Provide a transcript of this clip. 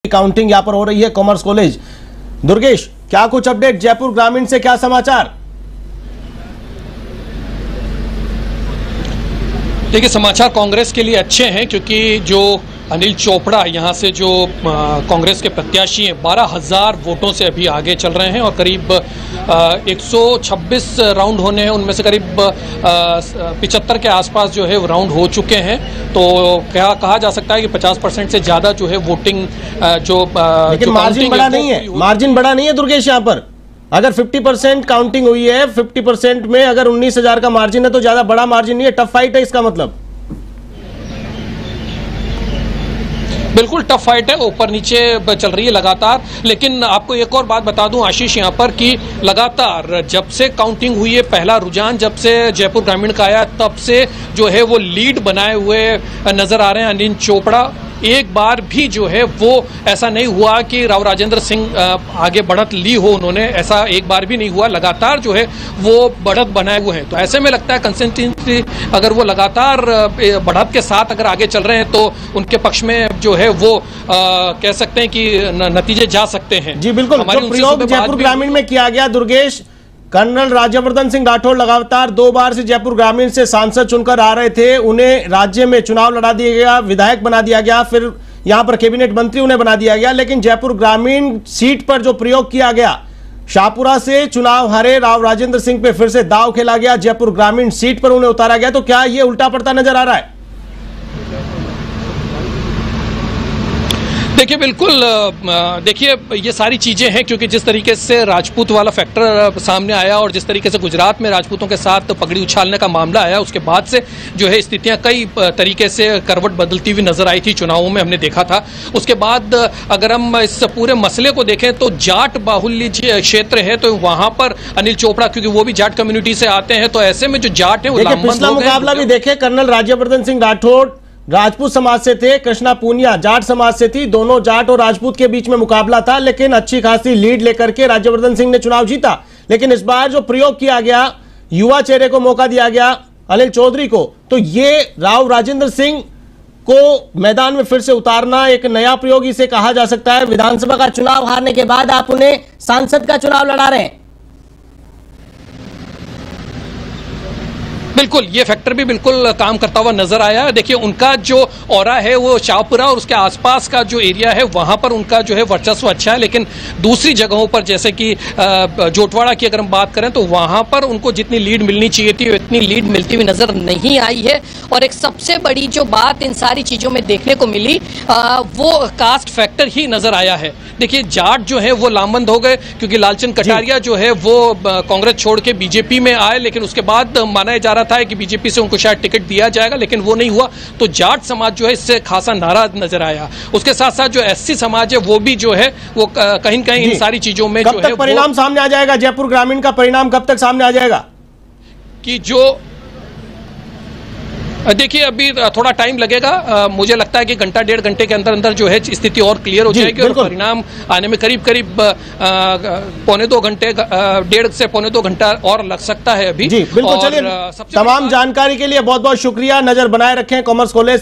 Counting यहां पर हो रही है कॉमर्स कॉलेज। दुर्गेश, क्या कुछ अपडेट जयपुर ग्रामीण से, क्या समाचार? देखिए, समाचार कांग्रेस के लिए अच्छे हैं क्योंकि जो अनिल चोपड़ा यहाँ से जो कांग्रेस के प्रत्याशी हैं 12,000 वोटों से अभी आगे चल रहे हैं और करीब 126 राउंड होने हैं, उनमें से करीब 75 के आसपास जो है वो राउंड हो चुके हैं। तो क्या कहा जा सकता है कि 50% से ज़्यादा जो है वोटिंग लेकिन मार्जिन बड़ा नहीं है, मार्जिन बड़ा नहीं है दुर्गेश। यहाँ पर अगर 50% काउंटिंग हुई है, 50% में अगर 19,000 का मार्जिन है तो ज्यादा बड़ा मार्जिन नहीं है, टफ फाइट है इसका मतलब। बिल्कुल टफ फाइट है, ऊपर नीचे चल रही है लगातार। लेकिन आपको एक और बात बता दूं आशीष यहाँ पर कि लगातार जब से काउंटिंग हुई है, पहला रुझान जब से जयपुर ग्रामीण का आया तब से जो है वो लीड बनाए हुए नजर आ रहे हैं अनिल चोपड़ा। एक बार भी जो है वो ऐसा नहीं हुआ कि राव राजेंद्र सिंह आगे बढ़त ली हो उन्होंने, ऐसा एक बार भी नहीं हुआ। लगातार जो है वो बढ़त बनाए हुए हैं। तो ऐसे में लगता है कंसिस्टेंसी अगर वो लगातार बढ़त के साथ अगर आगे चल रहे हैं तो उनके पक्ष में जो है वो कह सकते हैं कि नतीजे जा सकते हैं। जी बिल्कुल, जो प्रयोग जयपुर ग्रामीण में किया गया दुर्गेश, कर्नल राज्यवर्धन सिंह राठौड़ लगातार 2 बार से जयपुर ग्रामीण से सांसद चुनकर आ रहे थे, उन्हें राज्य में चुनाव लड़ा दिया गया, विधायक बना दिया गया, फिर यहां पर कैबिनेट मंत्री उन्हें बना दिया गया। लेकिन जयपुर ग्रामीण सीट पर जो प्रयोग किया गया, शाहपुरा से चुनाव हारे राव राजेंद्र सिंह पे फिर से दांव खेला गया, जयपुर ग्रामीण सीट पर उन्हें उतारा गया। तो क्या यह उल्टा पड़ता नजर आ रहा है? देखिए बिल्कुल, देखिए ये सारी चीज़ें हैं क्योंकि जिस तरीके से राजपूत वाला फैक्टर सामने आया और जिस तरीके से गुजरात में राजपूतों के साथ पगड़ी उछालने का मामला आया, उसके बाद से जो है स्थितियां कई तरीके से करवट बदलती हुई नजर आई थी चुनावों में, हमने देखा था। उसके बाद अगर हम इस पूरे मसले को देखें तो जाट बाहुल्य क्षेत्र है, तो वहां पर अनिल चोपड़ा क्योंकि वो भी जाट कम्युनिटी से आते हैं, तो ऐसे में जो जाट है वो पिछला मुकाबला भी देखे, कर्नल राज्यवर्धन सिंह राठौड़ राजपूत समाज से थे, कृष्णा पूनिया जाट समाज से थी, दोनों जाट और राजपूत के बीच में मुकाबला था, लेकिन अच्छी खासी लीड लेकर के राज्यवर्धन सिंह ने चुनाव जीता। लेकिन इस बार जो प्रयोग किया गया, युवा चेहरे को मौका दिया गया अनिल चौधरी को, तो ये राव राजेंद्र सिंह को मैदान में फिर से उतारना एक नया प्रयोग इसे कहा जा सकता है। विधानसभा का चुनाव हारने के बाद आप उन्हें सांसद का चुनाव लड़ा रहे हैं। बिल्कुल, ये फैक्टर भी बिल्कुल काम करता हुआ नजर आया। देखिए उनका जो ऑरा है वो शाहपुरा और उसके आसपास का जो एरिया है वहां पर उनका जो है वर्चस्व अच्छा है, लेकिन दूसरी जगहों पर जैसे कि जोटवाड़ा की अगर हम बात करें तो वहां पर उनको जितनी लीड मिलनी चाहिए थी इतनी लीड मिलती हुई नजर नहीं आई है। और एक सबसे बड़ी जो बात इन सारी चीजों में देखने को मिली वो कास्ट फैक्टर ही नजर आया है। देखिए जाट जो है वो लामबंद हो गए क्योंकि लालचंद कटारिया जो है वो कांग्रेस छोड़ के बीजेपी में आए, लेकिन उसके बाद माना जा रहा था कि बीजेपी से उनको शायद टिकट दिया जाएगा, लेकिन वो नहीं हुआ। तो जाट समाज जो है इससे खासा नाराज नजर आया। उसके साथ साथ जो एससी समाज है वो भी जो है वो कहीं न कहीं इन सारी चीजों में जो है परिणाम सामने आ जाएगा। जयपुर ग्रामीण का परिणाम कब तक सामने आ जाएगा? कि जो देखिए अभी थोड़ा टाइम लगेगा, मुझे लगता है कि घंटा 1.5 घंटे के अंदर अंदर जो है स्थिति और क्लियर हो जाएगी और परिणाम आने में करीब करीब 1.5 घंटे 1.5 से 2.25 घंटा और लग सकता है अभी। जी बिल्कुल। चलिए, तमाम जानकारी के लिए बहुत बहुत शुक्रिया। नजर बनाए रखें कॉमर्स कॉलेज।